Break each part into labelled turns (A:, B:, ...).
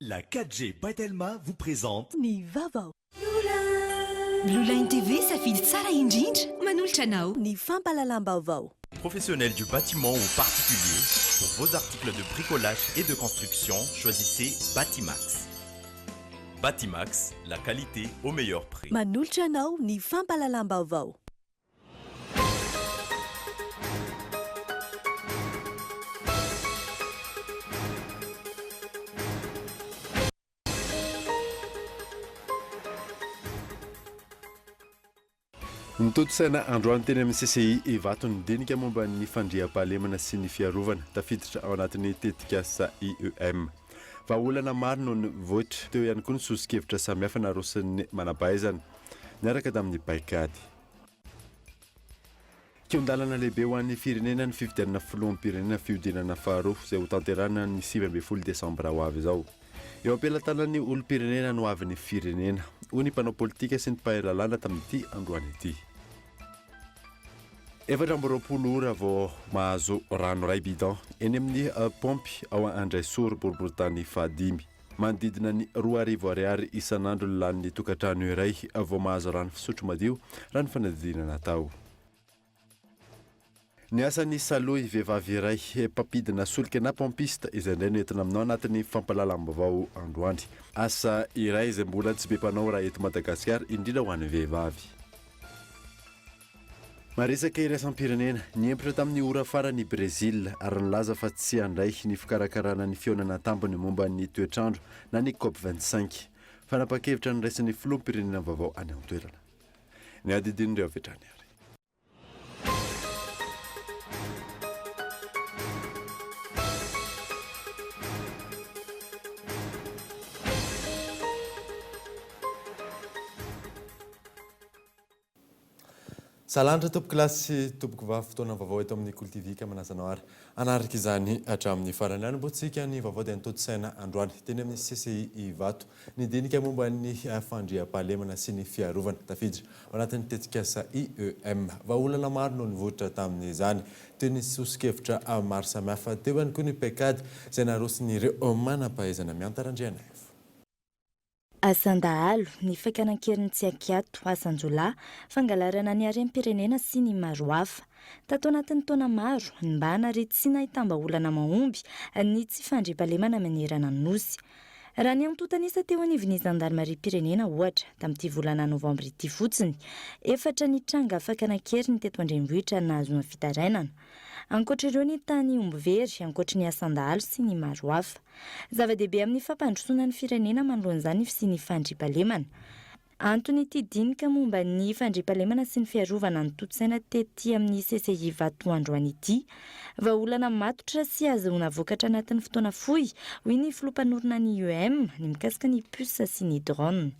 A: La 4G Batelma vous présente
B: Ny Vaovao.
C: Blue Line TV safidy tsara indrindra manolotra anao.
B: Ny fampahalalam-baovao.
A: Professionnels du bâtiment ou particulier, pour vos articles de bricolage et de construction, choisissez Batimax. Batimax, la qualité au meilleur prix.
B: Manolotra anao ny fampahalalam-baovao.
D: Nitotosaina androany teny amin'ny CCI Vato nidinika momba ny fandriam-pahalemana sy ny fiarovana tafiditra ao anatin'ny tetikasa IEM. Vahaolana maro no nivoatra teo ihany koa ny sosokevitra samihafa narosin'ny manampahaizana niaraka tamin'ny paikady. Kiondalana lehibe ho an'ny firenena ny fifidianana filoham-pirenena fiodinana faharoa izay ho tanterana ny 9 Desambra ho avy izao. Eo ampelantanan'ny olom-pirenena no avy ny firenena ho ny mpanao politika sy ny mpahay-lalàna tamin'ity androany ity. 7 ora vao mahazo rano ray bidon eny amin'ny pompy ao Andraisoro boriboritany fahadimy. Manodidina ny 2,000 ariary isan'andro lan'ny tokantrano iray vao mahazo rano fisotro madio raha ny fanadinana tao. Ny asan'ny saloy vehivavy iray papidina solika na pompista izay indray no entina aminao anatin'ny fampahalalam-baovao androany. Asa iray izay mbola tsy be mpanao raha eto Madagasikara indrindra ho an'ny vehivavy. Maresaka iraisam-pirenena niempitra tamin'ny ora farany Brezila ary nilaza fa tsy handray ny fikarakarana ny fionana tambony momba ny toetrandro na ny COP25 fanapa-kevitra niraisin'ny filoham-pirenena vaovao any amin'ny toerana. Ny adidin'ireo avetrany ary. Salandra tompoko lasy tompoko vavy fotoana vaovao eto amin'ny Kolo TV ka manazanao ary anaraka izany hatramin'ny farany any botsika ny vaovao dia nitotosaina androany teny amin'ny CCI Vato nidinika momba ny fandriam-pahalemana sy ny fiarovana tafiditra ao anatin'ny tetikasa IEM. Vahaolana maro no nivoatra tamin'izany teo ny sosokevitra maro samihafa teo ihany koa ny paikady izay narosin'ireo manampahaizana miantarandriana.
E: Asandahalo, ny fakanan-keriny tsy akiato, asanjolahy, fangalarana ny harem-pirenena sy ny maro hafa. Tato anatin'ny taona maro, ny mba hanarety sy nahitamba-olana mahomby ny tsy fandriam-pahalemana manerana ny nosy. Raha ny antotanisa teo anivon'ny zandarmaria-pirenena ohatra, tamin'ity volana Novembre ity fotsiny, 4 ny tranga fakanan-keriny teto andrenivohitra nahazona fitarainana. Ankoatr'ireo ny tany ombivery, ankoatra ny asandahalo sy ny maro hafa. Zava-dehibe amin'ny fampandrosoana ny firenena manoloan'izany sy ny fandriam-pahalemana. Antony ity dinika momba ny fandriam-pahalemana sy ny fiarovana ny totosaina tety amin'ny CCI Vato androany ity. Vahaolana matotra sy azahoana vokatra anatin'ny fotoana fohy, hoy ny filoham-panorona ny IEM, ny mikasika ny puce sy ny drone.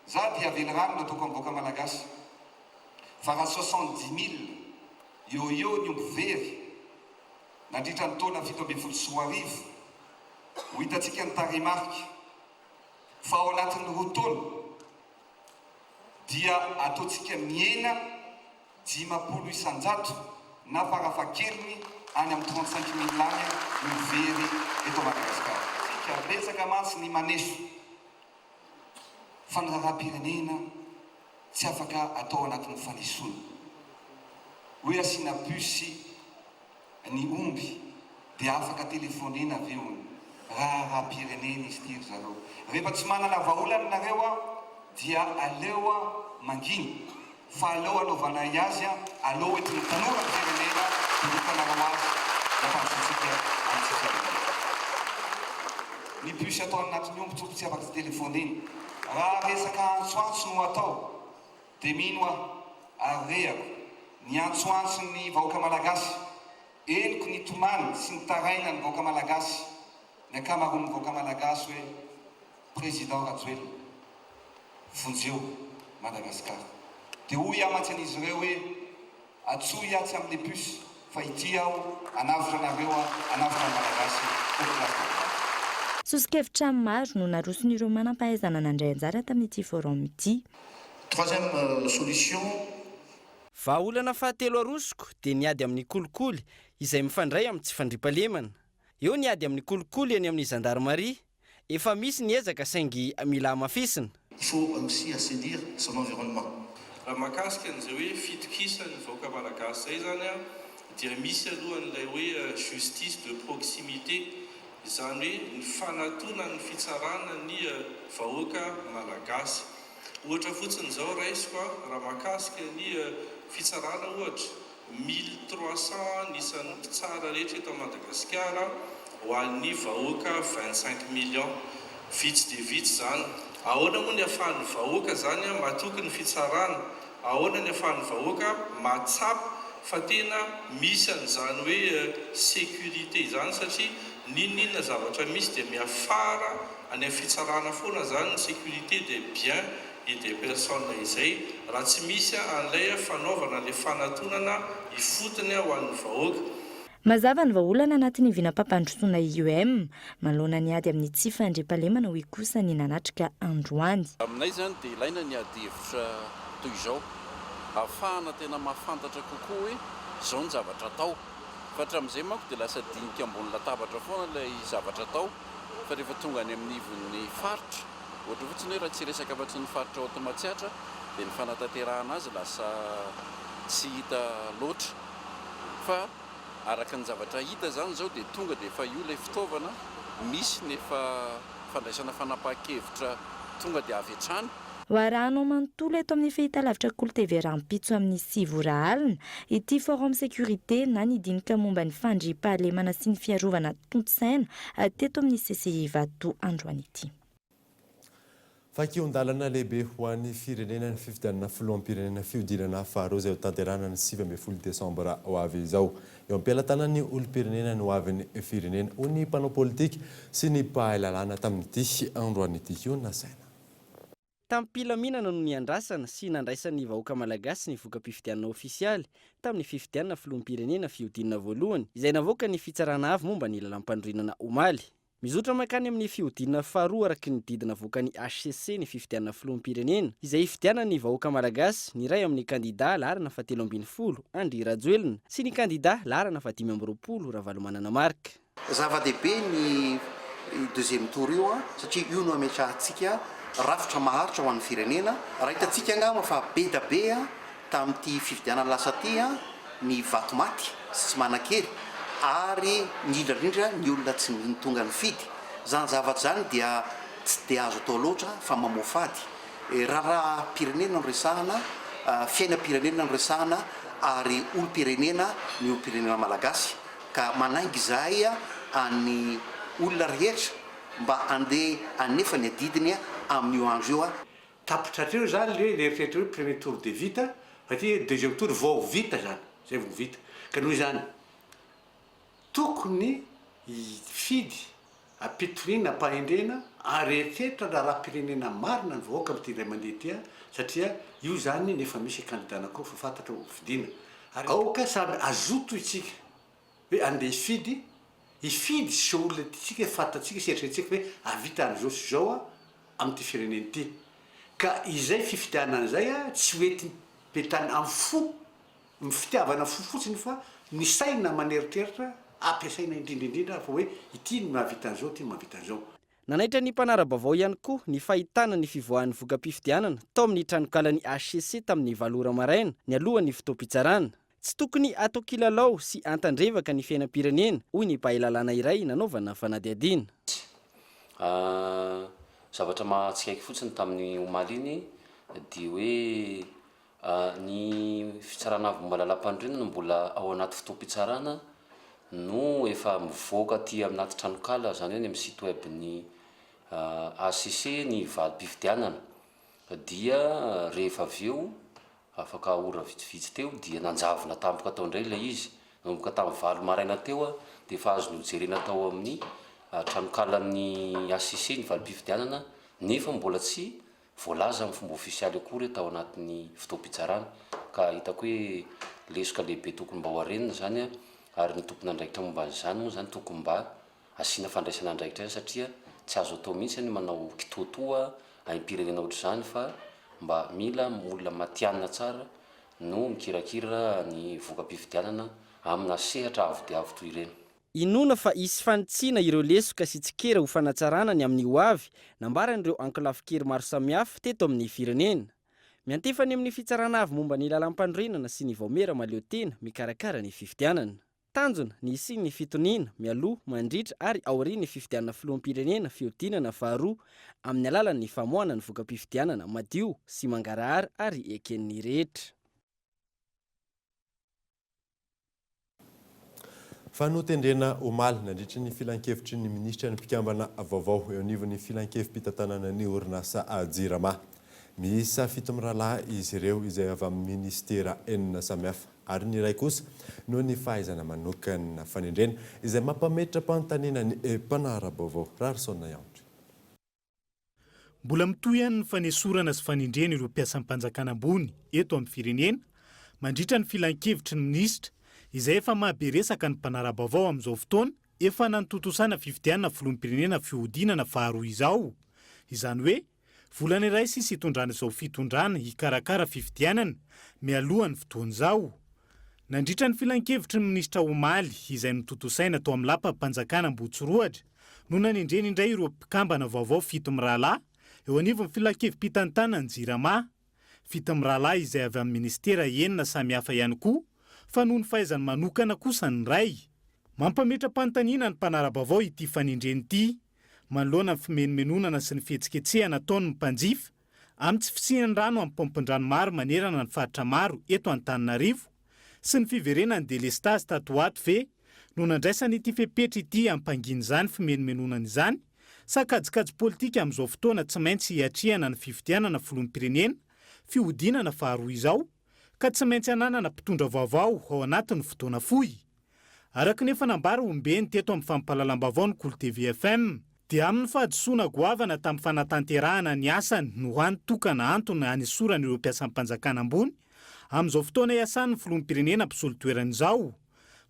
F: Za dia velorano natoko amboka malagasy. Fa raha 70,000 eo ny ombivery. Nandritra ny taona 7,4 ho hitantsika ny tarimarika fa ao anatin'ny 2 taona dia ataontsika miena 500 isan-jato na farafahakeliny any amin'ny 35,000 any ny very eto Madagasikara. Tsika betsaka mantsy ny maneso fa ny raharaham-pirenena tsy afaka atao anatin'ny fanesoana. Hoe asiana pusy ny omby dia afaka telefonena aveo raharaham-pirenena izy tiry zareo. Rehefa tsy manana vahaolana nareo dia aleo manginy fa aleo anaovana azy aleo entin'ny tanora ny firenena dia hitanareo azy nampandrosotsika amin'ny ny pusy atao anatin'ny omby tsopy tsy afaka telefonena. Raha resaka antsoantso no atao dia mino arehako ny antsoantso ny vahoaka malagasy eniko ny tomany sy ny taraina ny vahoaka malagasy ny akamaroan'ny vahoaka malagasy hoe président Rajoel vonjeo Madagasikara dia hoy amantsy an'izy ireo hoe atsoy atsy amin'ny puce fa ity aho anavitra anareo anavitra malagasy
E: sosokevitra maro no naroson'ireo manam-pahaizana nandray anjara tamin'ity forum ity.
G: Troisième solution.
H: Vahaolana fahatelo arosoko dia niady amin'ny kolikoly izay mifandray amin'ny tsy fandriam-pahalemana. Eo niady amin'ny kolikoly eny amin'ny zandarmaria efa misy ny ezaka saingy mila mafisina.
G: Il faut aussi assainir son environnement.
I: Raha mahakasika an'izay hoe fitokisany vahoaka malagasy zay zany a dia misy alohan'ilay hoe justice de proximité, izany hoe ny fanatona ny fitsarana ny vahoaka malagasy. Ohatra fotsiny zao raisiko raha mahakasika ny fitsarana ohatra 1300 nisan'ny mpitsara rehetra eto Madagasikara ho an'ny vahoaka 25 millions. Vitsy dia vitsy zany. Ahoana moa ny ahafahan'ny vahoaka zany matoky ny fitsarana, ahoana ny ahafahan'ny vahoaka matsapa fa tena misy an'izany hoe sécurité izany satria ninona zavatra misy dia miafara any amin'ny fitsarana foana zany ny sécurité des biens et des personnes izay raha tsy misy an'ilay fanaovana le fanatonana ifotony ho an'ny vahoaka.
E: Mazava ny vahaolana anatin'ny vinapam-pandrosoana IOM manoloana ny ady amin'ny tsy fandriam-pahalemana hoy kosa ny nanatrika androany.
J: Aminay zany dia ilaina ny ady hevitra toy izao ahafahana tena mahafantatra kokoa hoe izao ny zavatra atao. Fa hatramin'izay manko dia lasa dinika ambony latabatra foana ilay zavatra atao fa rehefa tonga any amin'ny ivon'ny faritra ohatra fotsiny hoe raha tsy resaka afa-tsy ny faritra ao Matsiatra dia ny fanatanterahana azy lasa tsy hita loatra fa araka ny zavatra hita zany zao dia tonga dia efa io ilay fitaovana misy nefa fandraisana fanapahan-kevitra tonga dia avy hatrany.
E: Hoarahanao manontolo eto amin'ny fahitalavitra kolotevy rampitso amin'ny sivora alina ity forum sécurité na nidinika momba ny fandriam-pahalemana sy ny fiarovana tontsaina teto amin'ny CCI Vato androany ity.
D: Fakion-dalana lehibe ho an'ny firenena ny fifidianana filoham-pirenena fiodinana faharoa izay ho tanterahana ny 9 Desambra ho avy izao. Eo am-pialantanan'ny olom-pirenena no avy ny firenena ho ny mpanao politika sy ny mpahay lalàna tamin'ity androan'ity io nasaina.
H: Tampilaminana no niandrasana sy nandraisan'ny vahoaka malagasy ny voka-pifidianana ofisialy tamin'ny fifidianana filoham-pirenena fiodinana voalohany izay navoaka ny fitsarana avy momba ny lalam-pandroinana omaly. Mizotra makany amin'ny fiodinana faharoa araky ny didina voakan'ny HCC ny fifidianana filoham-pirenena izay ifidianana ny vahoaka malagasy ny ray amin'ny kandida larana fa 320 Andry Rajoelina sy ny kandida larana fa 520 Ravalomanana Marika.
G: Zava-dehibe ny deuxième tour io satria io no ametrahantsika rafitra maharitra ho an'ny firenena. Raha hitantsika angamba fa be da be tamin'ity fifidianana lasa ty ny vatomaty sy manan-kely ary indrindrandrindra ny olona tsy nitonga ny fidy. Zany zavatra zany dia tsy dia azo atao loatra fa mamofady. Raha pirenena no resahana, fiainam-pirenena no resahana ary olo-pirenena ny olo-pirenena malagasy ka manaingy izahay any olona rehetra mba andeha anefa ny adidiny amin'io andro io
K: tapitratreo zany le eritreretra hoe premier tour de vita satria deuxième tour vao vita zany zay vao vita ka noho izany tokony fidy apitoriana ampahendrena arehetrrehetra raha pirenena marina ny vahoaka amin'ity ray mandeha ty satria io zany nefa misy kandida anankiroa fa fantatra fidiana ary aoka samy azoto itsika hoe andeha ifidy sy olona tsika fantatsika sy eritreretintsika hoe avita an'izao sy zao amin'ity firenena ity ka izay fifidianana an'izay tsy hoety petany amin'ny fo ny fitiavana fo fotsiny fa ny saina maneritreritra ampiasaina indrindraindrindra fa hoe ity no mahavita an'izao ty mahavita an'izao.
H: Nanaitra ny mpanara-baovao ihany koa ny fahitana ny fivoahan'ny voka-pifidianana tao amin'ny tranokalan'ny HCC tamin'ny valora maraina ny alohan'ny fotoam-pitsarana. Tsy tokony atao kilalao sy antandrevaka ny fiainam-pirenena hoy ny mpahay lalàna iray nanaovana fanadihadiana.
L: Zavatra mahatsikaiky fotsiny tamin'ny omaly iny dia hoe ny fitsarana avy mbola lalam-pandroinana mbola ao anaty fotoam-pitsarana no efa mivoaka ty aminaty tranokala zany hoe ny amin'ny site web ny HCC ny valim-pifidianana dia rehefa avy eo afaka ora vitsivitsy teo dia nanjavona tampoka tao indray ilay izy nanomboka tamin'ny 9 maraina teo dia efa azo nojerena tao amin'ny tranokalan'ny HCC ny valim-pifidianana nefa mbola tsy voalaza amin'ny fomba ofisialy akory tao anatin'ny fotoam-pitsarana ka hitako hoe lesoka lehibe tokony mba ho arenina zany ary ny tompona andraikitra momba an'izany moa zany tokony mba asiana fandraisana andraikitra satria tsy azo atao mihitsy ny manao kitoatoa aim-pirenena ohatr'izany fa mba mila olona matianina tsara no mikirakira ny voka-pifidianana amina sehatra avo dia avo toy ireny.
H: Inona fa isy fanitsiana ireo lesoka sy tsikera ho fanatsarana ny amin'ny ho avy nambaran'ireo ankolafi-kery maro samihafa teto amin'ny firenena. Miantefany amin'ny fitsarana avy momba ny lalam-pandrenana sy ny vaomera maleo tena mikarakara ny fifidianana. Tanjona ny isi ny fitoniana, mialoha, mandritra ary aoriana ny fifidianana filoham-pirenena fihodinana faharoa amin'ny alalan'ny famoahana ny vokam-pifidianana madio sy mangarahara ary eken'ny rehetra.
D: Fa notendrena omaly nandritra ny filan-kevitry ny ministra ny mpikambana vaovao eo anivon'ny filan-kevim-pitantanana ny orinasa jirama. Miisa 7 mirahalahy izy ireo izay avy amin'ny ministera enina samihafa ary ny iray kosa noho ny fahaizana manokana fanendrena izay mampametra mpanontaniana ny mpanara-baovao Rarisona Yaondry.
M: Mbola mitohy ihany ny fanesorana sy fanendrena ireo mpiasam-panjakana ambony eto amin'ny firenena mandritra ny filan-kevitry ny ministra izay efa mahaberesaka ny mpanara-baovao amin'izao fotoana efa nantotosana fifidianana filoham-pirenena fihodinana faharoa izao. Izany hoe volana iray sisy hitondrana izao fitondrana hikarakara fifidianana mialohan'ny fotoana izao. Nandritra ny filan-kevitry ny ministra omaly izay nototosaina tao amin'ny lapa-panjakana Ambohitsirohatra no nanendrena indray ireo mpikambana vaovao 7 mirahalahy eo anivon'ny filan-kevim-pitantanana jirama. 7 mirahalahy izay avy amin'ny ministera enina samihafa ihany koa fa noho ny fahaizany manokana kosa ny ray. Mampametra mpanontaniana ny mpanara-baovao ity fanendreny ity manoloana ny fimenomenonana sy ny fihetsiketsehana ataony mpanjifa amin'ny tsy fisian'ny rano amin'ny pompin-drano maro manerana ny faritra maro eto Antananarivo sy ny fiverenany delestasy tato ato ve no nandraisany ity fepetra ity ampanginy izany fimenomenonana izany sakajikajy politika amin'izao fotoana tsy maintsy hiatrihana ny fifidianana filoham-pirenena fihodinana faharoa izao ka tsy maintsy ananana mpitondra vaovao ao anatin'ny fotoana fohy. Araka nefa nambara ombeny teto amin'ny fampahalalam-baovao ny Kolo TV FM dia amin'ny fahadisoana goavana tamin'ny fanatanterahana ny asany no hanitokana antony hanesorana ireo mpiasam-panjakana ambony amin'izao fotoana iasan'ny filoham-pirenena mpisolo toerana izao.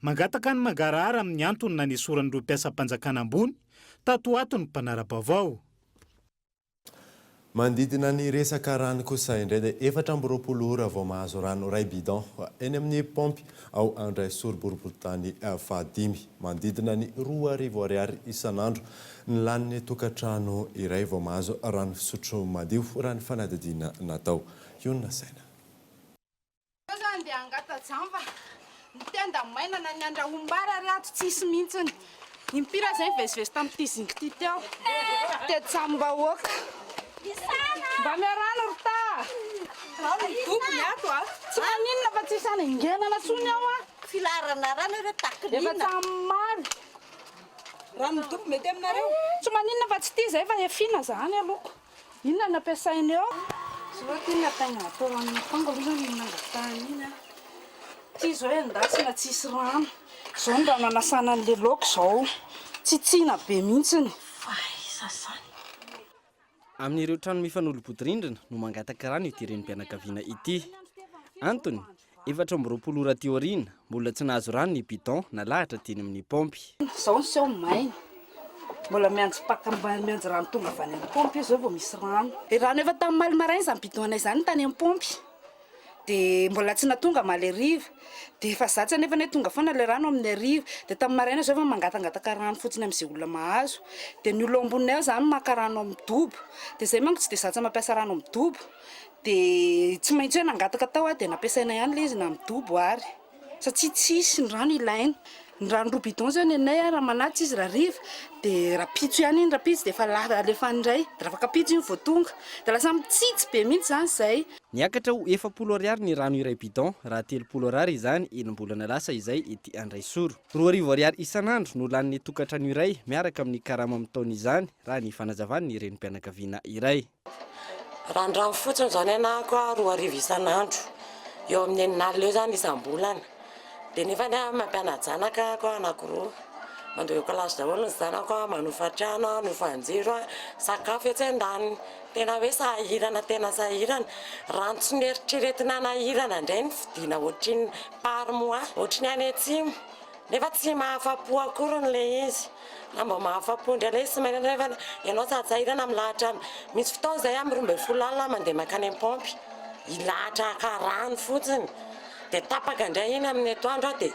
M: Mangataka ny mangarahara amin'ny antony nanesorana ireo mpiasam-panjakana ambony tato ato ny mpanara-baovao.
D: Mandidina ny resaka rano kosa indray dia 420 ora vao mahazo rano ray bidon eny amin'ny pompy ao Andraisoro boriboritany fahadimy. Mandidina ny 2,000 ariary isan'andro ny laniny tokantrano iray vao mahazo rano fisotro madio raha ny fanadidina natao. Yona Saina.
N: Dia angata jamba nitenda mainana ny andrahombara ry ato tsisy mihitsiny impira zay vezivezy tamin'ity zingity teo te jamba oka mba miarano ry ta dobony ato a tsy maninona fa tsisy any ingenana tsony ao a filarana rano ireo takinina efa tamary rano dobo mety aminareo tsy maninona fa tsy ity zay fa efina zany aloko inona ny ampiasainy eo soatina taigna atao amin'ny fango aloha zany nangatany iny a ty zao endasina tsisy rano zao ny rano anasana an'le laoko zao tsitsina be mihitsiny faisasany.
H: Amin'ireo trano mifanolobodirindrina no mangataka rano ity renim-pianakaviana ity. Antony 420 ora ty aoriana mbola tsy nahazo rano ny bidon nalahatra teny amin'ny pompy.
N: Zao ny seho mainy mbola mianjo pakambany mianjo rano tonga avy any amin'ny pompy zao vao misy rano. Rano efa tamin'ny maly marainy izany bidon anay izany tany amin'ny pompy dia mbola tsy natonga maly ariva dia efa zatsy anefa ne tonga foana le rano amin'ny ariva dia tamin'ny maraina zao efa mangatangataka rano fotsiny amin'izay olona mahazo dia ny olo amboniny ao zany maka rano amin'ny dobo dia zay manko tsy dia zatsy mampiasa rano amin'ny dobo dia tsy maintsy hoe nangataka tao dia nampiasaina ihany le izy na amin'ny dobo ary satria tsisy ny rano ilaina. Ny rano roa bidon zao ny anay raha manatsy izy raha riva dia raha pitso ihany iny raha pitso dia efa alefany indray dia raha afaka pitso iny vao tonga dia lasa mitsitsy be mihitsy zany zay.
H: Niakatra ho 40 ariary ny rano iray bidon raha 30 ariary izany enim-bolana lasa izay ety Andraisoro. 2,000 ariary isan'andro no lanin'ny tokantrano iray miaraka amin'ny karama amin'ny taona izany raha ny fanazavany ny renim-pianakaviana iray.
O: Rano fotsiny zany anako 2,000 isan'andro eo amin'ny enin'alina eo zany isam-bolana. Dia nefa ny mampiana-janaka ko anankiroa mandeha kilasy daholo ny zanako manofa trano anofa anjiro sakafo etsy an-daniny tena hoe sahirana tena sahirana rano tsy nieritreretina nahirana indray ny fidiana ohatriny parmoa ohatriny any atsimo nefa tsy mahafapo akory n'le izy na mba mahafapo indray le sy mainana nefa ianao sady sahirana milahatra misy fotoana izay amin'ny 12 alina mandeha makany am-pompy ilahatra ka rano fotsiny dia tapaka indray iny amin'ny atoandro dia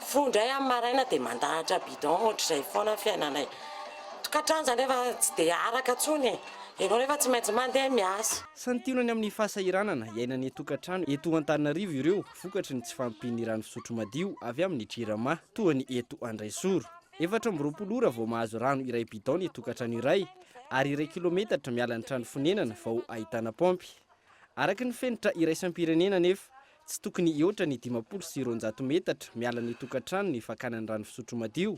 O: fondray amin'ny maraina dia mandahatra bidon ohatr'izay foana fiainanay tokantrano zany rehefa tsy dia araka tsony ianao rehefa tsy maintsy mandeha miasa.
H: Santionany amin'ny fahasahiranana iainany tokantrano eto Antananarivo ireo vokatry ny tsy fampiany rano fisotro madio avy amin'ny Jirama toa ny eto Andraisoro. 420 ora vao mahazo rano iray bidon ny tokantrano iray ary iray kilometatra miala ny trano fonenana vao ahitana pompy. Araka ny fenitra iraisam-pirenena nefa tsy tokony ioatra ny 500 metatra miala ny tokantrano ny fakanany rano fisotro madio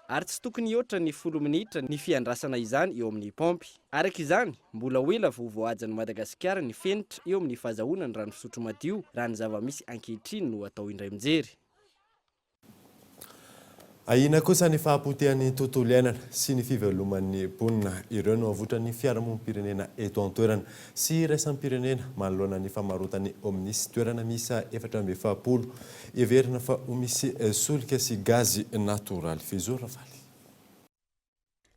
H: ary tsy tokony ioatra ny 10 minitra ny fiandrasana izany eo amin'ny pompy. Araka izany mbola oela vao voajan'i Madagasikara ny fenitra eo amin'ny fahazahoana ny rano fisotro madio raha ny zava-misy ankehitriny no atao indray mijery.
D: Ahina kosa ny fahapotehan'ny tontolo iainana sy ny fiveloman'ny mponina ireo no avotran'ny fiarahamonim-pirenena eto an-toerana sy iraisam-pirenena manoloana ny famarotany ominisy toerana misa 470 everina fa ho misy solika sy gazy natoraly fizora valy.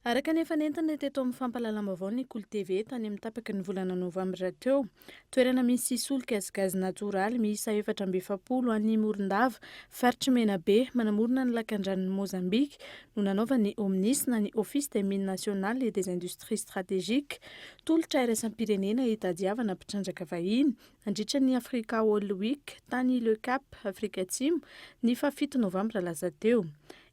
P: Araka nefa nentana teto amin'ny fampalalam-baovao ny Kolo TV tany amin'ny tapaky ny volana Novembre teo, toerana misy solika sy gazy natoraly miisa 470 any Morondava, faritry Menabe, manamorona ny lakan-dranon'ny Mozambique no nanaovan'ny ominisy na ny Office des mines nationales et des industries stratégiques tolotra iraisam-pirenena hitadiavana mpitrandraka vahiny nandritra ny Africa World Week tany Le Cap, Afrika Atsimo ny 7 Novembre lasa teo.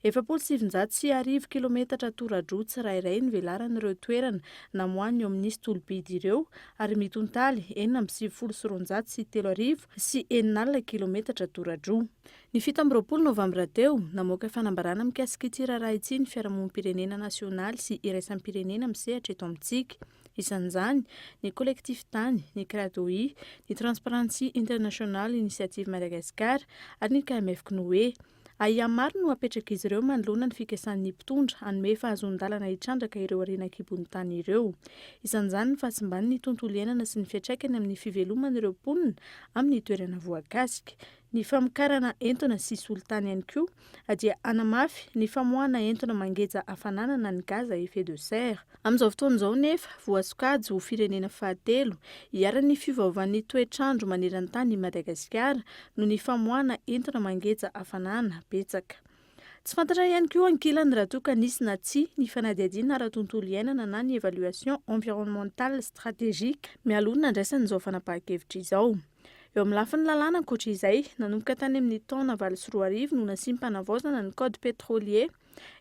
P: 770 kilometatra tora-droa tsirairay ny velaran'ireo toerana namohan'ny ominisy tolobidy ireo ary mitontaly 770 sy 9 kilometatra tora-droa. Ny 17 Novembre teo namoaka fanambarana mikasika ity raharaha ity ny fiarahamonim-pirenena nasionaly sy iraisam-pirenena misehatra eto amintsika. Isan'izany ny collectif tany, ny CRADOI, ny Transparency International Initiative Madagascar ary ny KMF Knoe. Aia maro no apetraka izy ireo manoloana ny fikasan'ny mpitondra anome fahazon-dalana hitrandraka ireo arenakibon'ny tany ireo. Isan'izany ny fahasimban'ny ny tontolo iainana sy ny fiantraikany amin'ny fiveloman'ireo mponina amin'ny toerana voakasika. Ny famokarana entona sy solitany ihany koa dia anamafy ny famoahana entona mangeja hafanana na ny gaz à effet de serre. Amin'izao fotoan'izao nefa voasokajy ho firenena fahatelo hiara-ny fiovaovan'ny toetrandro maneran-tany i Madagasikara no ny famoahana entona mangeja hafanana betsaka. Tsy fantatra ihany koa ankilany raha toa ka nisy na tsy ny fanadihadiana ara-tontolo iainana na ny évaluation environnementale stratégique mialona andraisan'izao fanapahan-kevitra izao. Eo amin'ny lafiny lalàna ankoatra izay nanomboka tany amin'ny taona 2024 no nasiam-panavaozana ny code pétrolier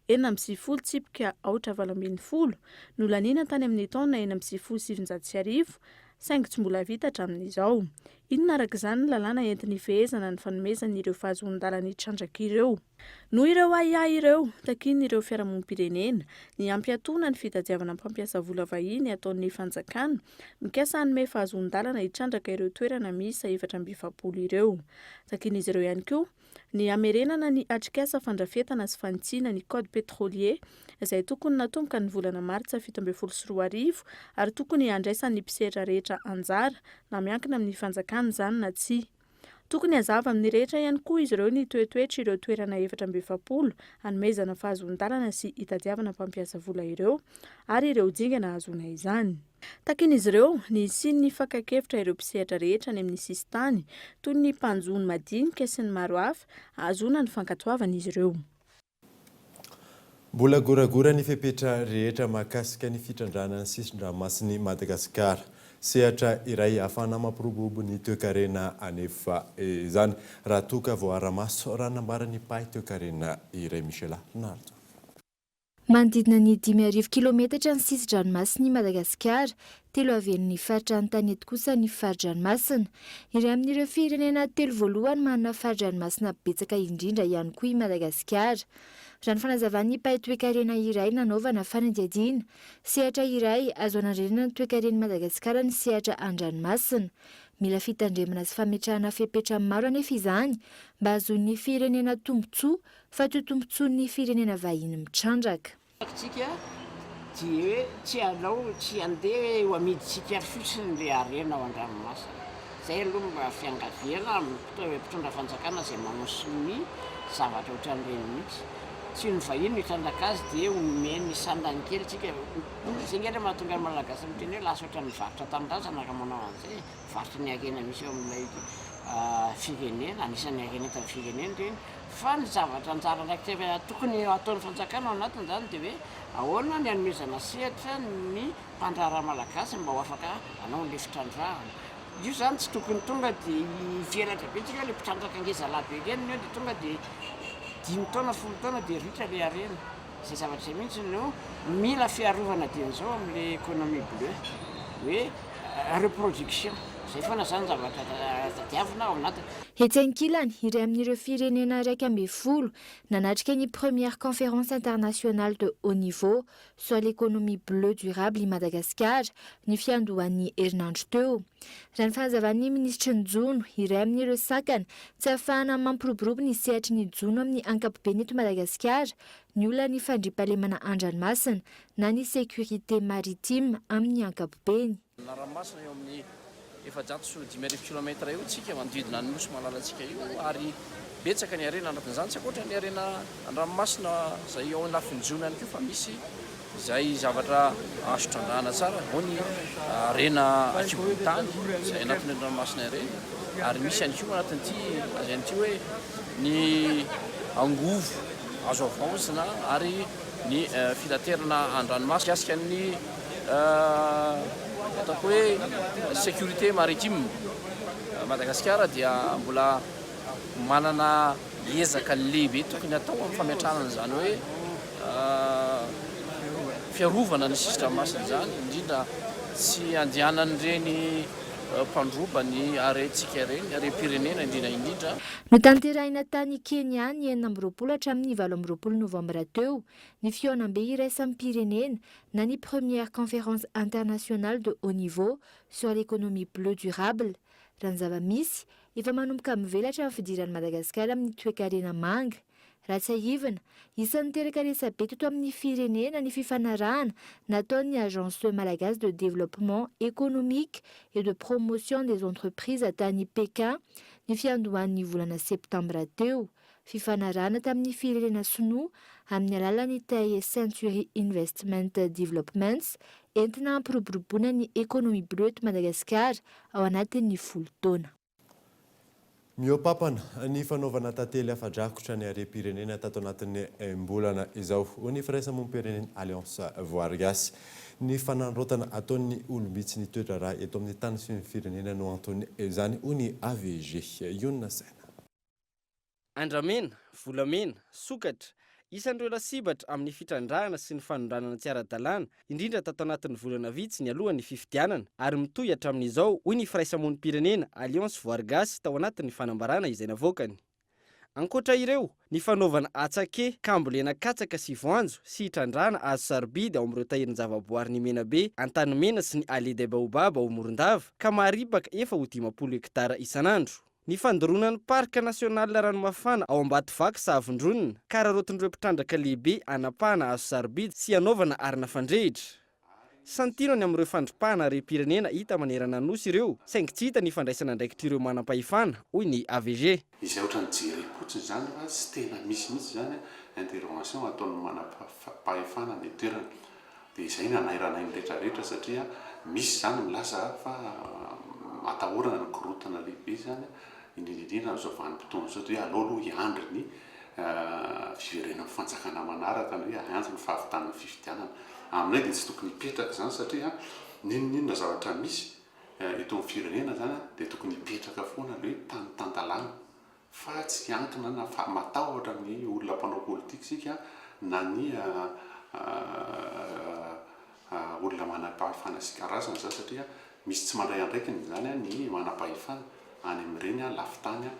P: 9/8/2020 no laniana tany amin'ny taona 9/7/700 saingy tsy mbola vita hatramin'izao. Inona araka izany ny lalàna entin'ny fehezana ny fanomezan'ireo fahazon-dalana hitrandraka ireo. Noho ireo aia ireo takian'ireo fiarahamonim-pirenena ny ampiatoana ny fitadiavana mpampiasa vola vahiny ataon'ny fanjakana mikasa hanome fahazon-dalana hitrandraka ireo toerana miisa 470 ireo. Takian'izy ireo ihany koa ny amerenana ny atrikasa fandrafetana sy fanitsina ny code pétrolier izay tokony natomboka ny volana Martsa 2024 ary tokony handraisan'ny mpisehatra rehetra anjara na miankina amin'ny fanjakana izany na tsy. Tokony hazava amin'ny rehetra ihany koa izy ireo ny toetoetra ireo toerana 470 hanomezana fahazon-dalana sy hitadiavana mpampiasa vola ireo ary ireo dingana ahazoana izany. Takian'izy ireo ny sin'ny fankakevitra ireo mpisehatra rehetra any amin'ny sistany toy ny mpanjony madinika sy ny maro hafa ahazoana ny fankatoavana izy ireo.
D: Mbola goragora ny fepetra rehetra mahakasika ny fitrandrana ny sisin-dranomasin'i Madagasikara. Sehatra iray ahafahana mampirobobo ny toe-karena anefa izany raha toa ka voara-maso raha nambarany pahy toe-karena iray Michela Ronaldo.
E: Manodidina ny 5,000 kilometatra ny sisin-dranomasiny Madagasikara, telo aven'ny faritra an-tanety kosa ny fari-dranomasina. Iray amin'ireo firenena telo voalohany manana fari-dranomasina betsaka indrindra ihany koa i Madagasikara. Raha ny fanazavan'ny pahy toe-karena iray nanaovana fanadihadiana, sehatra iray azo anandrenana ny toe-karen'i Madagasikara ny sehatra an-dranomasina. Mila fitandremana sy fametrahana fepetra maro anefa izany mba ahazoan'ny firenena tombontsoa fa toy tombontsoan'ny firenena vahiny mitrandraka.
Q: Tsika dia hoe tsy alao tsy andeha ho amiditsika fotsiny le arena ao an-dranomasina. Zay aloha mba fiangaviana mpitondra fanjakana izay manosy ny zavatra ohatran'ireny mihitsy. Tsy ny vahiny hitrandraka azy dia omeny sandany kely tsika. Izay ngely mahatonga ny malagasy miteny hoe lasa ohatran'ny varotra tanindrazana raha manao an'izay. Varotra ny hakena misy eo amin'ilay firenena, anisan'ny hakena eto amin'ny firenena ireny. fa ny zavatra anjara ndraiky tokony ataon'ny fanjakana ao anatiny zany dia hoe ahoana ny anomezana sehatra ny mpandraraha malagasy mba ho afaka anao n'le fitrandrahana. Io zany tsy tokony tonga dia ivelatra be tsika le mpitrandraka angeza labe reny io dia tonga dia 5 taona 10 taona dia ritra le harena. Izay zavatra izay mihitsy no mila fiarovana dian'izao amin'le économie bleu hoe reproduction. Zay foana zany zavatra tadiavina ao anatiny.
E: Etsy ankilany iray amin'ireo firenena 12 nanatrika ny première conférence internationale de haut niveau sur l'économie bleue durable i Madagasikara ny fiandohan'ny herinandro teo. Raha ny fahazavan'ny ministra ny Jono iray amin'ireo sakana tsy ahafahana mampiroborobo ny sehatry ny Jono amin'ny ankapobeny eto Madagasikara ny olona ny fandriampahalemana an-dranomasina na ny sécurité maritime amin'ny ankapobeny.
J: Ranomasina eo amin'ny 750 kilometra eo tsika manodidina ny nosy malalatsika io ary betsaka ny harena anatin'izany tsy akoatra ny harena an-dranomasina izay ao anafiny Jona ihany koa fa misy izay zavatra azo trandrahana tsara ao ny harena akibony-tany izay anatin'ny ranomasina ireny ary misy ihany koa anatin'ity azy ihany koa hoe ny angovo azo avaozina ary ny filaterana an-dranomasina asika ny ataoko hoe sécurité maritime. Madagasikara dia mbola manana ezaka lehibe tokony atao amin'ny fametrahana izany hoe fiarovana ny sisin-dranomasina izany indrindra tsy andehanan'ireny mpandroba ny arentsika ireny arem-pirenena indrindra
E: no tanterahina tany Kenya ny 20 hatramin'ny 20 Novembre teo ny fionam-be iraisan'ny pirenena na ny première conférence internationale de haut niveau sur l'économie bleue durable. Raha ny zava-misy efa manomboka mivelatra amin'ny fidiran'ny Madagasikara amin'ny toe-karena manga. Raha tsy ahivana, isan'ny teraka resabe teto amin'ny firenena ny fifanarahana nataon'ny agence malagasy de développement économique et de promotion des entreprises tany Pékin ny fiandohan'ny volana septambra teo. Fifanarahana tamin'ny firenena sinoa amin'ny alalan'ny taille Century Investment Developments entina hampiroboroboana ny économie bleue eto Madagasikara ao anatin'ny 10 taona.
D: Miopapana ny fanaovana tantely afa-drakotra ny harem-pirenena tato anatin'ny mbolana izao ho ny firaisamonim-pirenena Alliance Voary Gasy ny fanandrotana ataon'ny olombitsy ny toetra raha eto amin'ny tany sy ny firenena no antony izany ho ny AVG iona saina.
H: Andramena, volamena, sokatra isan'ireo lasibatra amin'ny fitrandrahana sy ny fanondranana tsy ara-dalàna indrindra tato anatin'ny volana vitsy ny alohan'ny fifidianana ary mitohy hatramin'izao hoy ny firaisamonim-pirenena Alliance Voary Gasy tao anatin'ny fanambarana izay navoakany. Ankoatra ireo ny fanaovana atsake, kambolena katsaka sy voanjo sy hitrandrahana azo sarobidy ao amin'ireo tahirin'ny zavaboary ny Menabe, Antanimena sy ny Allée des Baobab ao Morondava ka maharibaka efa ho 50 hektara isan'andro. Ny fandoronan'ny parka nasional ranomafana ao Ambatovaka sa Avondronina ka rarotin'ireo mpitrandraka lehibe anapahana azo sarobidy sy anaovana arina fandrehitra. Santinony amin'ireo fandripahana harem-pirenena hita manerana nosy ireo saingy tsy hita ny fandraisana ndraikitr'ireo manam-pahefana hoy ny AVG.
K: Izay ohatrany jerim-potsiny zany fa tsy tena misy mihitsy zany intervention ataon'ny manam-pahefana ny toerana dia izay ny anairana ny rehetrarehetra satria misy zany milasa fa atahorana ny korotana lehibe zany indrindrindrindra amin'izao vanim-potoana zao dia aloha hiandry ny fiverenan'ny fanjakana manaraka ny hoe ahandro ny fahavitan'ny fifidianana. Aminay dia tsy tokony hipetraka zany satria ninona zavatra misy eto amin'ny firenena zany dia tokony hipetraka foana le hoe tany-tantalàna fa tsy ankina na matahotra ny olona mpanao politika sika na ny olona manam-pahefana sy karazana zany satria misy tsy mandray andraikiny zany ny manam-pahefana any amin'ireny lafitany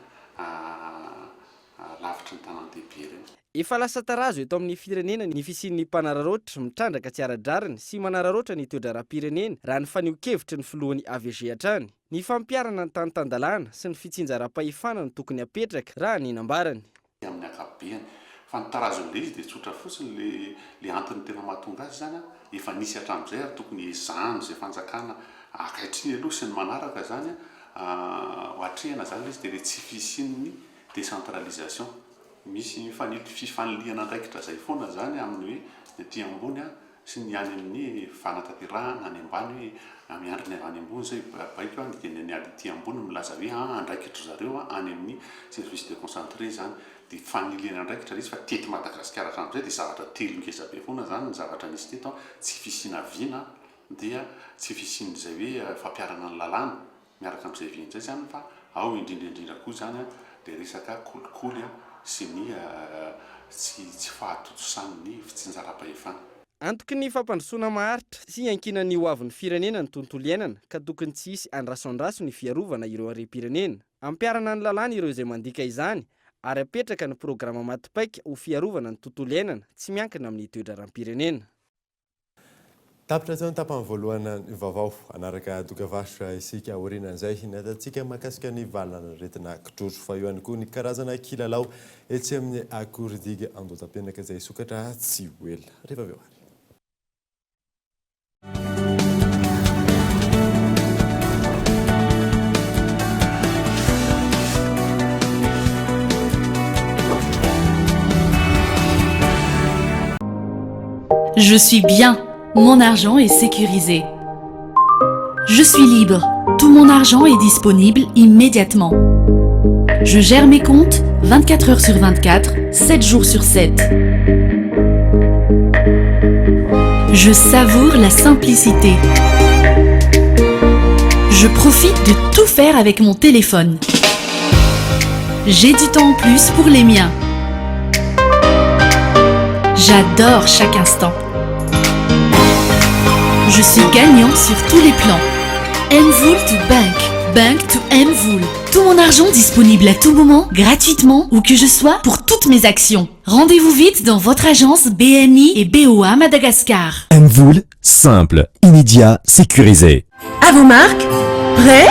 K: lavitry ny tanàn-dehibe ireny.
H: Efa lasa tarazo eto amin'ny firenena ny fisian'ny mpanararoatra mitrandraka tsy ara-drariny sy manararoatra ny toe-draram-pirenena raha ny faneho-kevitry ny filohan'ny AVG hatrany. Ny fampiarana ny tany-tandalàna sy ny fitsinjaram-pahefana no tokony hapetraka raha ny nambarany.
K: Amin'ny ankapobeny fa ny tarazon'ilay izy dia tsotra fotsiny le antony tena mahatonga azy zany efa nisy hatramin'izay ary tokony izany izay fanjakana akaitriny aloha sy ny manaraka zany ho atrehana zany izy dia le tsy fisian'ny décentralisation. Misy fifaniliana andraikitra zay foana zany amin'ny hoe ety ambony
R: sy ny any amin'ny fanatanterahana any ambany hoe miandry ny avy any ambony zay baiko a dia ny aty ambony milaza hoe andraikitra zareo any amin'ny service de concentré zany dia fanilena andraikitra izy fa tety Madagasikara hatramin'izay dia zavatra telo ngeza be foana zany ny zavatra nisy teto tsy fisiana viana dia tsy fisian'izay hoe fampiarana ny lalàna miaraka amin'izay viana zay zany fa ao indrindraindrindra koa zany dia resaka kolikoly sy ny tsy fahatotosany fitsinjaram-pahefana.
H: Antoky ny fampandrosoana maharitra sy ankina ny hoavin'ny firenena ny tontolo iainana ka tokony tsy hisy andrasondraso ny fiarovana ireo harem-pirenena. Ampiarana ny lalàna ireo izay mandika izany ary apetraka ny programa matipaika ho fiarovana ny tontolo iainana tsy miankina amin'ny toetra raim-pirenena.
D: Tapitra zao ny tapany voalohana ny vaovao anaraka dokavasotra isika aorinan'izay natatsika mahakasika ny valana retina kijoro fa eo ihany koa ny karazana kilalao etsy amin'ny akoridiga andotam-penaka izay sokatra tsy hoela rehefa avy eo ary.
S: Je suis bien, mon argent est sécurisé. Je suis libre, tout mon argent est disponible immédiatement. Je gère mes comptes 24 heures sur 24, 7 jours sur 7. Je savoure la simplicité. Je profite de tout faire avec mon téléphone. J'ai du temps en plus pour les miens. J'adore chaque instant. Je suis gagnant sur tous les plans. Mvoul to Bank, Bank to Mvoul. Tout mon argent disponible à tout moment, gratuitement, où que je sois, pour toutes mes actions. Rendez-vous vite dans votre agence BNI et BOA Madagascar.
T: Mvoul, simple, immédiat, sécurisé.
U: À vos marques, prêts?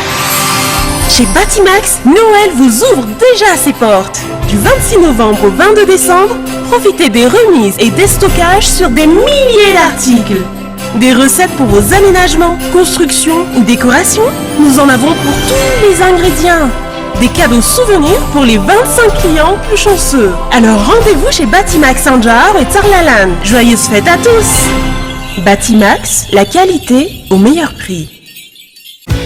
U: Chez Batimax, Noël vous ouvre déjà ses portes. Du 26 novembre au 22 décembre, profitez des remises et des stockages sur des milliers d'articles. Des recettes pour vos aménagements, constructions ou décorations, nous en avons pour tous les ingrédients. Des cadeaux souvenirs pour les 25 clients plus chanceux. Alors rendez-vous chez Batimax Sanjar et Tsarlalan. Joyeuses fêtes à tous. Batimax, la qualité au meilleur prix.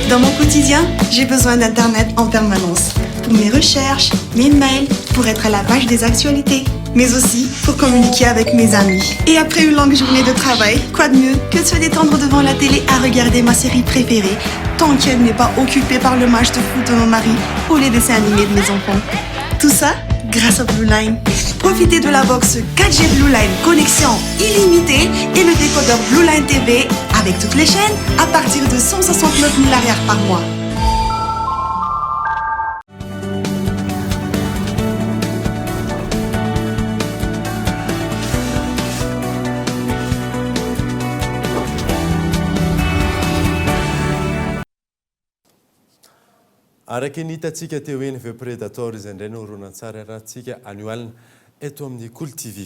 V: Dans mon quotidien, j'ai besoin d'Internet en permanence. Pour mes recherches, mes mails, pour être à la page des actualités, mais aussi pour communiquer avec mes amis. Et après une longue journée de travail, quoi de mieux que de se détendre devant la télé à regarder ma série préférée, tant qu'elle n'est pas occupée par le match de foot de mon mari ou les dessins animés de mes enfants. Tout ça grâce au Blue Line. Profitez de la box 4G Blue Line connexion illimitée et le décodeur Blue Line TV avec toutes les chaînes à partir de 169 000 arrières par mois.
D: Araka ny hitatsika teo eny ve prédateur izay indray no horonan-tsara rahantsika anio alina eto amin'ny Kolo TV.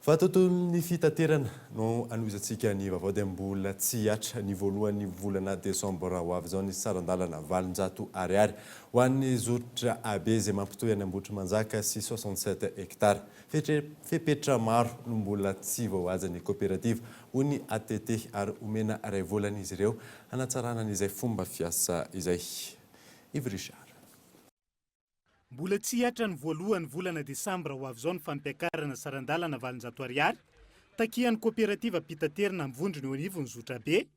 D: Fa tontolon'ny fitaterana no anoizantsika ny vaovao dia mbola tsy hiatra ny voalohan'ny volana desambra ho avy zao ny sarandalana 700 ariary ho an'ny zotra abe izay mampitohy any Ambotry Manjaka sy 67 hektara. Fepetra maro no mbola tsy voaazan'ny coopérative ho ny ATT ary omena ray volana izy ireo hanatsarana n'izay fomba fiasa izay.
M: Mbola tsy hiatra ny voalohan'ny volana desambra ho avy zao ny fampiakarana sarandalana 700 ariary takian'ny coopérative pitaterina mivondro ny anivony zotra be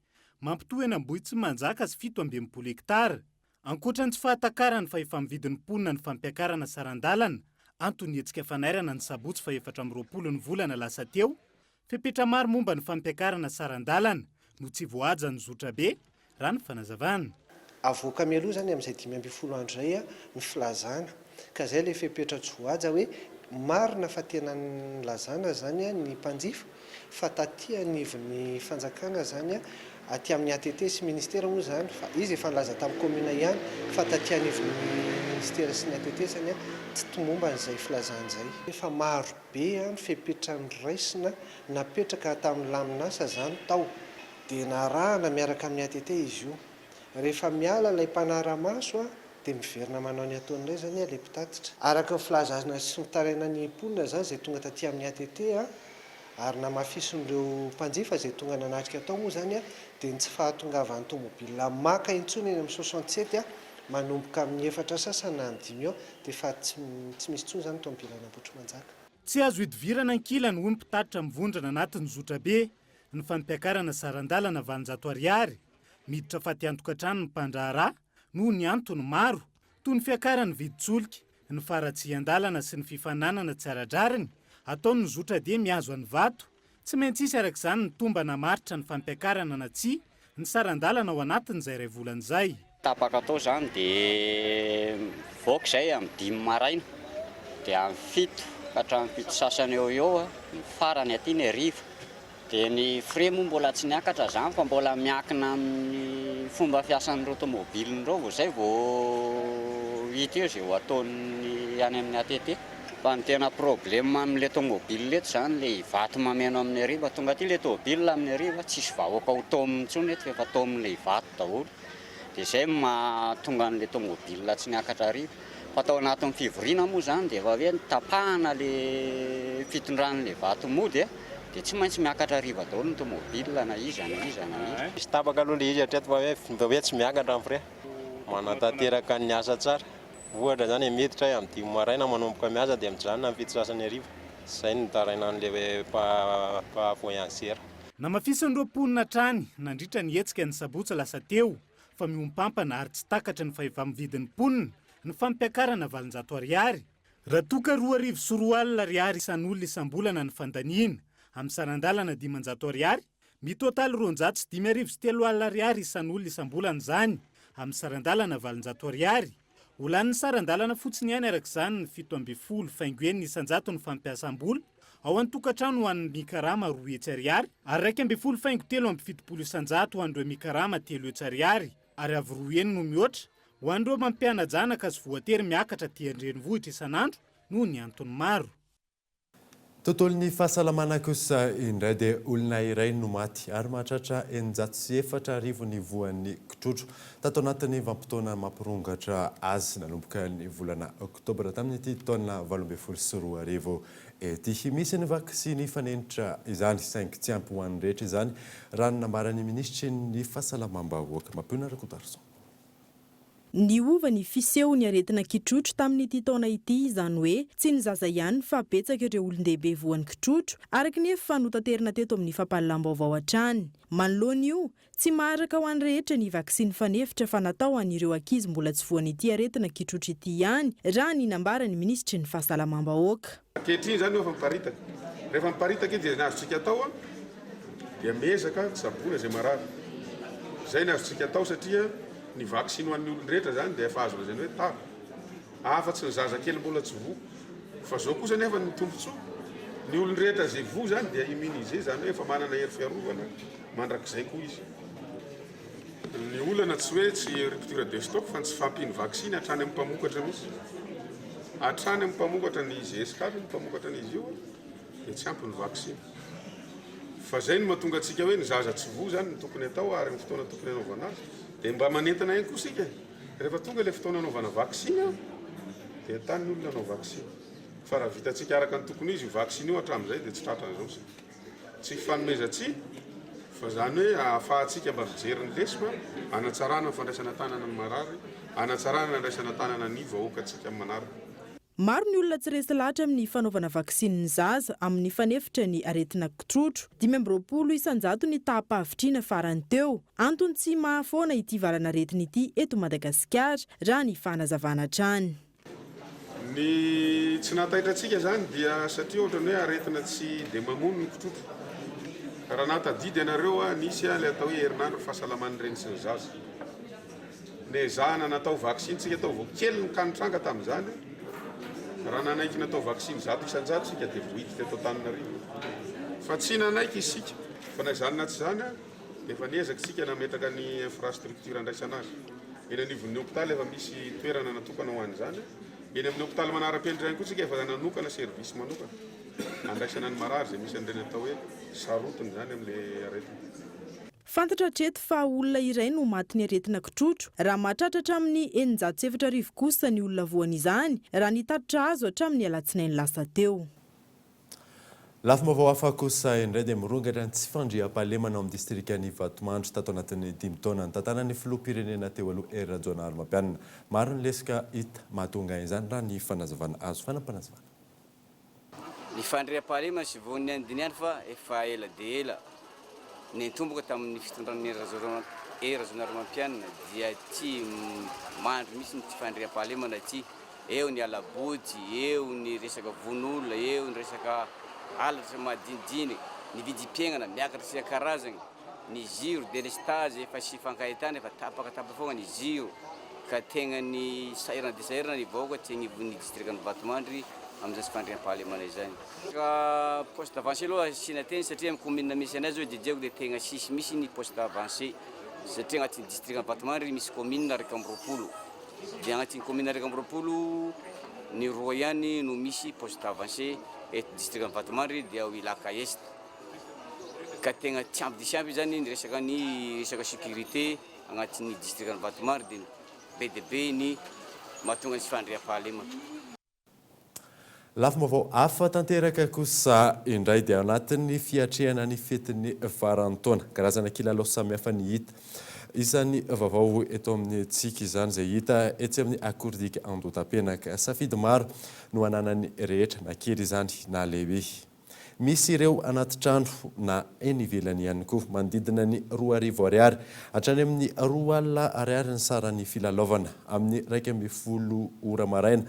M: mampitohy any Ambotry Manjaka sy 17 hektara. Ankoatran'ny tsy fahatakarany fa efa mividin'ny mponina ny fampiakarana sarandalana antony hetsika fanairana ny sabotsy fa 420 ny volana lasa teo, fepetra maro momba ny fampiakarana sarandalana no tsy voajan'ny zotra be raha ny fanazavana.
W: Avoaka mialoha zany amin'izay 5 andro zay ny filazana ka zay le fepetra tsy voaja hoe marina fa tena nilazana zany ny mpanjifa fa taty anivon'ny fanjakana zany aty amin'ny ATT sy ministera moa zany fa izy efa nilaza tamin'ny commune ihany fa taty anivon'ny ministera sy ny ATT zany tsy tomomba an'izay filazana zay. Efa maro be ny fepetra nyraisina napetraka tamin'ny laminasa zany tao dia narahana miaraka amin'ny ATT izy io. Rehefa miala ilay mpanara-maso dia miverina manao ny ataon'ilay zany ilay mpitatitra. Araka ny filazana sy ny taraina ny mponina zany izay tonga taty amin'ny ATT ary namafisin'ireo mpanjifa izay tonga nanatrika tao moa zany a dia ny tsy fahatongavan'ny tômôbilina maka intsony eny amin'ny 67 a manomboka amin'ny 4 sasana ny 5 eo dia fa tsy misy tsony zany tômôbilina namboatra manjaka.
M: Tsy azo hidivirana ankila ny hono mpitatitra mivondrana anatin'ny zotrabe ny fampiakarana sarandalana valonjato ariary miditra faty antokantrano ny mpandraharaha noho ny antony maro toy ny fiakaran'ny viditsolika ny faratsian-dalana sy ny fifananana tsy aradrariny ataony zotrade miazo an'ny vato tsy maintsy isy arak'izany ny tomba namaritra ny fampiakarana na tsia ny sarandalana ao anatin'izay ray volan'izay.
A: Tapaka atao zany dia voaka izay amin'ny 5 maraina dia amin'ny 7 hatramin'ny 7 sasany eo ny farany aty ny hariva dia ny frais moa mbola tsy niakatra zany fa mbola miankina amin'ny fomba fiasan'ireo tômôbilin'ireo vao izay vao hita eo izay ho ataony any amin'ny ATT. Fa ny tena problème amin'ilay tômôbily eto zany ilay vato mameno amin'ny hariva tonga aty ilay tômôbila amin'ny hariva tsisy vahoaka ho taominy intsony eto fa taomin'ilay vato daholo dia izay mahatonga an'ilay tômôbila tsy niakatra hariva. Fa tao anatin'ny fivoriana moa zany dia efa hoe tapahana ilay fitondran'ilay vato mody dia tsy maintsy miakatra hariva daholo ny tômôbila na iza na iza na iza.
B: Misy tapaka aloha ilay izy hatreto fa hoe tsy miakatra amin'ny frais manatanteraka ny asa tsara. Ohatra zany miditra amin'ny 5 maraina manomboka miasa dia mijanona amin'ny 7 sasany hariva. Izay no taraina an'ilay voyansera.
M: Namafisin'ireo mponina trany nandritra ny hetsika ny sabotsy lasa teo fa miompampana ary tsy takatra ny fahevam-vidin'ny mponina ny fampiakarana valonjato ariary. Raha toka 2,4 ariary isan'olona isam-bolana ny fandaniana amin'ny sarandalana 500 ariary, mitotaly 205,3 ariary isan'olona isam-bolana izany amin'ny sarandalana valonjato ariary. Ho lanin'ny sarandalana fotsiny ihany arak'izany ny 7,10 faingoenina isan-jato ny fampiasam-bola ao an-tokantrano ho an'ny mikarama 2 hetsy ariary ary 2,10 faingo 3,70 isan-jato ho an'ireo mikarama 3 hetsy ariary ary avy 2 heny no mihoatra ho an'ireo mampiana janaka sy voatery miakatra tian-drenivohitra isan'andro noho ny antony maro.
D: Tontolon'ny fahasalamana kosa indray dia olona iray no maty ary mahatratra 404 ny voan'ny kitrotro tato anatin'ny vanim-potoana mampirongatra azy nanomboka ny volana oktobra tamin'ity taona 2024 ety. Misy ny vaksiny fanenitra izany saingy tsy ampy ho an'ny rehetra izany raha ny nambaran'ny ministry ny fahasalamam-bahoaka Mampiona Rakotarson.
C: Ny ova ny fiseho ny aretina kitrotro tamin'ity taona ity izany hoe tsy ny zaza ihany fa betsaka ireo olon-dehibe voan'ny kitrotro araka ny efa notanterina teto amin'ny fampahalalam-baovao hatrany. Manoloana io tsy maharaka ho an'ny rehetra ny vaksiny fanefitra fa natao an'ireo ankizy mbola tsy voan'ity aretina kitrotro ity ihany raha ny nambaran'ny ministry ny fahasalamam-bahoaka.
X: Ankehitriny zany efa miparitaka. Rehefa miparitaka dia nazontsika atao dia mezaka sabona izay marary. Izay nazontsika atao satria ny vaksiny ho an'ny olon-drehetra zany dia efa azo lazaina hoe tara. Afa-tsy ny zazakely mbola tsy vo. Fa zao kosa nefa ny tombontsoa. Ny olon-drehetra izay vo zany dia immuniser zany hoe efa manana hery fiarovana mandrakizay koa izy. Ny olana tsy hoe tsy rupture de stock fa tsy fampiny vaksiny hatrany amin'ny mpamokatra mihitsy. Hatrany amin'ny mpamokatra ny GSK ny mpamokatra an'izy io dia tsy ampy ny vaksiny. Fa zay no mahatonga antsika hoe ny zaza tsy vo zany ny tokony atao ary ny fotoana tokony anaovana azy. Dia mba manentana ihany koa sika. Rehefa tonga ilay fotoana anaovana vaksiny dia tany ny olona anao vaksiny. Fa raha vitantsika araka ny tokony izy io vaksiny io hatramin'izay dia tsy tratra an'izao sika. Tsy fanomezantsika fa zany hoe ahafahantsika mba mijery ny lesona, hanatsarana ny fandraisana tanana ny marary, hanatsarana ny andraisana tanana ny vahoakantsika amin'ny manaraka.
C: Maro ny olona tsy resy lahatra amin'ny fanaovana vaksiny ny zaza amin'ny fanefitra ny aretina kitrotro. 520 isan-jato ny tapavitrina farany teo. Antony tsy mahafoana ity valana aretina ity eto Madagasikara raha ny fanazavana hatrany.
X: Ny tsy nahatahitantsika zany dia satria ohatrany hoe aretina tsy dia mamono ny kitrotro. Raha nahatadidy ianareo nisy ilay atao hoe herinandro fahasalaman'ny reny sy ny zaza. Ny zahana natao vaksiny tsika atao vao kely ny kanitranga tamin'izany. Raha nanaiky natao vaksiny 100 isan-jato sika dia vohity teto Antananarivo. Fa tsy nanaiky isika. Fa na zany na tsy zany dia efa niezaka sika nametraka ny infrastructure andraisana azy. Eny anivon'ny hôpitaly efa misy toerana natokana ho an'izany. Eny amin'ny hôpitaly manara-penitra ihany koa sika efa nanokana servisy manokana. Andraisana ny marary izay misy an'ireny atao hoe sarotiny zany amin'ilay aretina.
C: Fantatra hatreto fa olona iray no maty ny aretina kitrotro raha mahatratra hatramin'ny 904 kosa ny olona voan'izany raha nitatitra azo hatramin'ny alatsinainy lasa teo.
D: Lafy vaovao hafa kosa indray dia mirongatra ny tsy fandriam-pahalemana amin'ny distrikany Vatomandry tato anatin'ny 5 taona ny tantanan'ny filoham-pirenena teo aloha Hery Rajaonarimampianina. Maro ny lesika hita mahatonga izany raha ny fanazavana azo fanampanazavana.
F: Ny fandriam-pahalemana sy voan'ny andiniany fa efa ela dia ela nentomboka tamin'ny fitondran'ny Hery Rajaonarimampianina dia tsy mandry misy ny tsy fandriam-pahalemana ty. Eo ny alaboty, eo ny resaka von'olona, eo ny resaka alatra madinidiny, ny vidim-piainana miakatra sy karazany, ny ziro délestage efa sy fankahitana efa tapaka foana ny ziro ka tegna ny sairana dia sairana ny vahoaka ty agnivon'ny distrikany Vatomandry amin'izany sy fandriam-pahalemana izany. Ka poste avancé aloha asina teny satria amin'ny commune misy anay zao didiako dia tegna sisy misy ny poste avancé satria agnatin'ny distrikany Vatomandry misy commune araka amby 20. Dia agnatin'ny commune araka amby 20 ny roa ihany no misy poste avancé eto distrikany Vatomandry dia ao Ilaka Est. Ka tegna tsy ampy dia tsy ampy zany ny resaka sécurité agnatin'ny distrikany Vatomandry dia be dia be ny mahatonga ny tsy fandriam-pahalemana.
D: Lafy vaovao hafa tanteraka kosa indray dia anatin'ny fiatrehana ny fetin'ny varantaona karazana kilalao samihafa ny hita. Isan'ny vaovao eto amin'ny tsika izany izay hita etsy amin'ny akordiky Andotapenaka. Safidy maro no ananany rehetra na kely izany na lehibe. Misy ireo anaty trano na eny ivelany ihany koa manodidina ny 2,000 ariary hatrany amin'ny 2,000 ariary ny saran'ny filalaovana amin'ny 12 ora maraina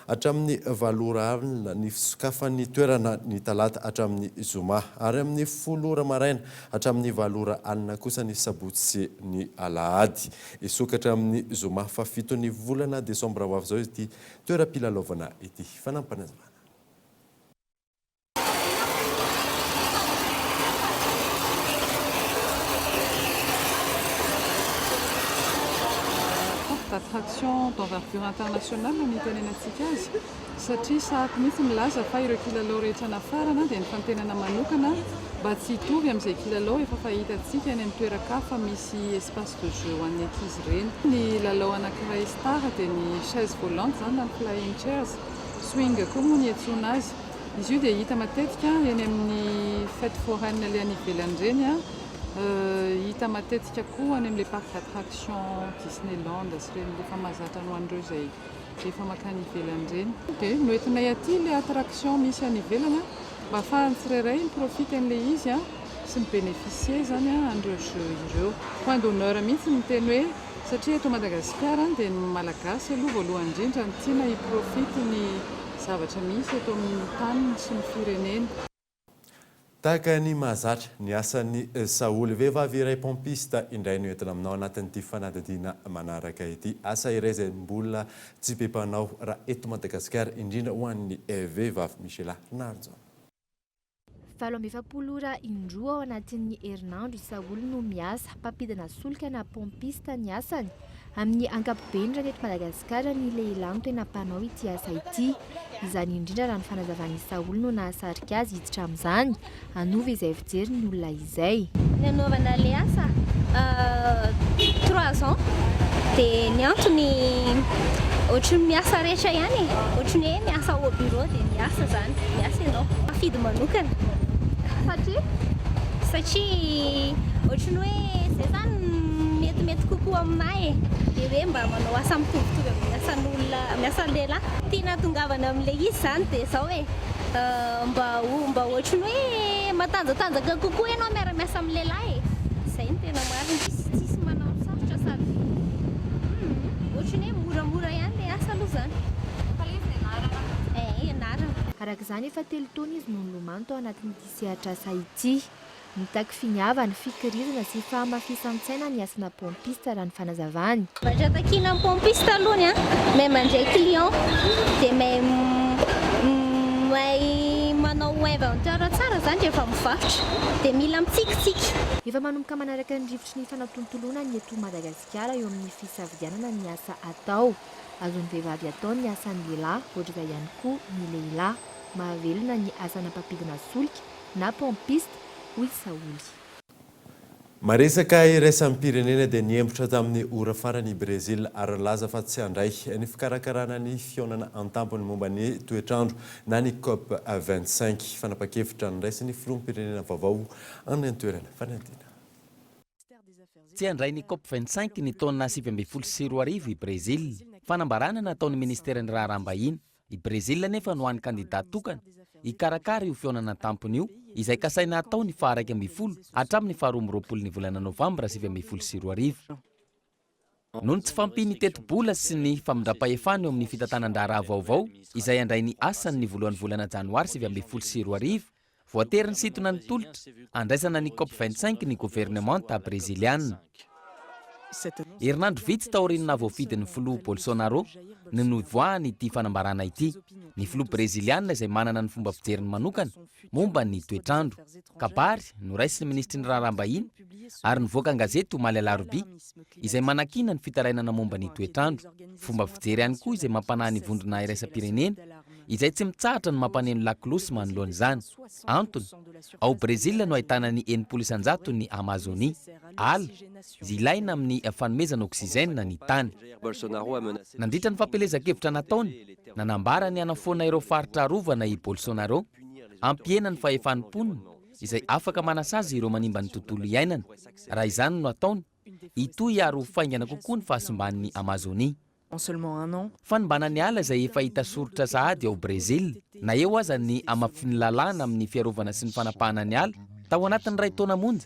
D: hatramin'ny 7 ora alina ny fisokafan'ny toerana ny talata hatramin'ny zoma ary amin'ny 10 ora maraina hatramin'ny 7 ora alina kosa ny sabotsy sy ny alahady. Isokatra amin'ny zoma fa 7 volana desambra ho avy zao ity toeram-pilalaovana ity. Fanampanazavana.
G: Attraction d'envergure internationale no nitenenantsika azy satria sahako mihitsy milaza fa ireo kilalao rehetra nafarana dia ny fantenana manokana mba tsy hitovy amin'izay kilalao efa fahitantsika any amin'ny toerakafa misy espace de jeu ho an'ny ankizy ireny. Ny lalao anankiray star dia ny chaise volante zany na ny flying chairs, swing koa moa ny antsoina azy. Izy io dia hita matetika eny amin'ny fête foraine ilay any ivelany ireny hita matetika koa any amin'ilay parc d'attraction Disneyland sy ireny efa mahazatra ny hoan'ireo izay efa makany ivelany ireny. Dia noentinay aty ilay attraction misy any ivelany mba ahafahan'ny tsirairay miprofite an'ilay izy sy mibénéficier zany an'ireo jeu ireo. Point d'honneur mihitsy ny teny hoe satria eto Madagasikara dia ny malagasy aloha voalohany indrindra ny tiana hiprofite ny zavatra misy eto amin'ny tany sy ny firenena.
D: Tahaka ny mahazatra ny asan'ny Saoly vehivavy iray pompista indray no entina aminao anatin'ity fanadadiana manaraka ity. Asa iray izay mbola tsy be mpanao raha eto Madagasikara indrindra ho an'ny vehivavy Michela Narjo.
I: 7 ora indroa ao anatin'ny herinandro Saoly no miasa mpampidana solika na pompista ny asany. Amin'ny ankapobeny raha eto Madagasikara ny lehilahy no tena mpanao ity asa ity. Izany indrindra raha ny fanazavany Saoly no nahasarika azy hiditra amin'izany hanova izay fijery ny olona izay.
L: Ny anaovana ilay asa 3 ans dia ny antony ohatran'ny miasa rehetra ihany ohatran'ny hoe miasa au bureau dia miasa zany miasa ianao afidy manokana satria ohatran'ny hoe izay zany metimety kokoa aminahy dia hoe mba manao asa mitovitovy amin'ny asan'olona miasan'ny lehilahy tiana tongavana amin'ilay izy zany dia izao hoe mba ohatran'ny hoe matanjatanjaka kokoa ianao miara-miasa amin'ny lehilahy izay no tena marina tsisy manao sarotra sady ohatran'ny hoe moramora ihany ilay asa aloha zany.
I: Arak'izany efa 3 taona izy no nilomano tao anatin'ity sehatra asa ity. Mitaky finiavana, fikirizana sy fahamafisan-tsaina ny asana pompista raha ny fanazavany.
L: Vatra takiana amin'ny pompista alohany mahay mandray client dia mahay manao inventeur tsara zany rehefa mivarotra dia mila mitsikitsiky.
I: Efa manomboka manaraka ny rivotry ny fanatontolona ny eto Madagasikara eo amin'ny fisafidianana ny asa atao. Azon'ny vehivavy atao ny asan'ny lehilahy, ohatr'izay ihany koa ny lehilahy. Mahavelona ny asana mpampidina solika na pompista hoy Saoly.
D: Maresaka iraisam pirenena dia niembotra tamin'ny ora farany Brésil ary laza fa tsy handray ny fikarakarana ny fionana an-tampony momba ny toetrandro na ny COP 25 fanapa-kevitra niraisy ny filoham-pirenena vaovao amin'ny antoerana fanadina.
N: Tsy handray ny COP 25 ny taona 2024 i Brésil fanambarana nataon'ny ministeran'ny raharaham-bahiny. I Brésil nefa no any kandidat tokana hikarakara io fionana tampony io izay kasaina atao ny faha 12 hatramin'ny faha 12 ny volana Novembre 2024. Noho ny tsy fampiny teti-bola sy ny famindram-pahefana eo amin'ny fitatanandraha vaovao izay andray ny asany ny voalohan'ny volana Janoary 2024, voatery ny sitona ny tolotra andraisana ny COP 25 ny gouvernemanta brésiliana. Herinandro vitsy taorinina voafidin'ny filoha Bolsonaro ny nivoahany ity fanambarana ity. Ny filoha brésiliana izay manana ny fomba fijeriny manokana momba ny toetrandro. Kabary no raisin'ny ministry ny raharaham-bahiny ary nivoaka an-gazety omaly alarobia izay manakina ny fitarainana momba ny toetrandro. Fomba fijery ihany koa izay mampanahy ny vondrona iraisam-pirenena izay tsy mitsahatra ny mampaneno lakolosy manoloan'izany. Antony, ao Brésil no ahitana ny 700 ny Amazonia, ala izay ilaina amin'ny fanomezana oksizena ny tany. Nandritra ny fampelezan-kevitra nataony, nanambara ny anafoana ireo faritra arovana i Bolsonaro, ampiena ny fahefanim-poniny izay afaka manasazy ireo manimba ny tontolo iainana. Raha izany no ataony, itoy ary ho faingana kokoa ny fahasimban'ny Amazonia. Fanimbana ny ala izay efa hita soritra sahady ao Brésil, na eo aza ny amafiny lalàna amin'ny fiarovana sy ny fanapahana ny ala, tao anatin'ny ray taona monja,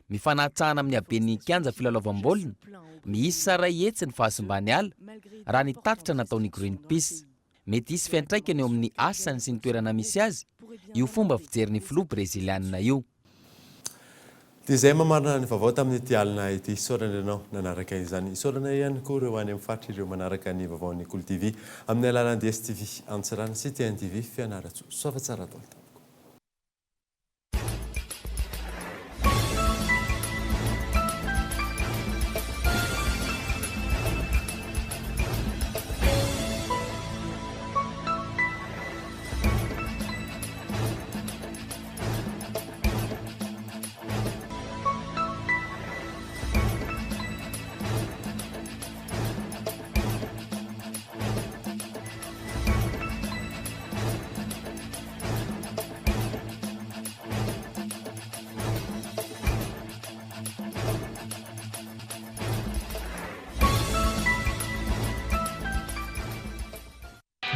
N: mifanahtsahana amin'ny haben'ny kianja filalaovam-baolina, miisa ray hetsy ny fahasimbany ala raha ny tatitra nataon'ny Greenpeace. Mety hisy fiantraikany eo amin'ny asany sy ny toerana misy azy, io fomba fijeriny filoha brésiliana io.
D: Dia izay mamarina ny vaovao tamin'ity alina ity saorana ianao nanaraka izany. Saorana ihany koa ireo any amin'ny faritra ireo manaraka ny vaovaon'ny Kolo TV amin'ny alalan'ny DSTV Antsirana sy TNTV Fianaratsoa. Soava tsara tolta.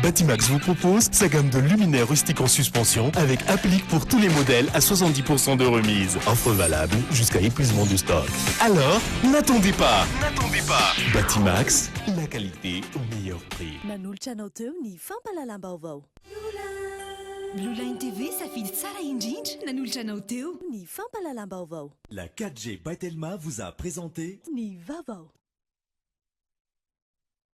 O: Batimax vous propose sa gamme de luminaires rustiques en suspension avec applique pour tous les modèles à 70% de remise. Offre valable jusqu'à épuisement du stock. Alors, n'attendez pas. Batimax, la qualité au meilleur prix.
P: Blue Line TV s'affiche Sarah Indinch, nanolotra anao teo.
Q: La 4G by Telma vous a présenté
P: Ni Vaovao.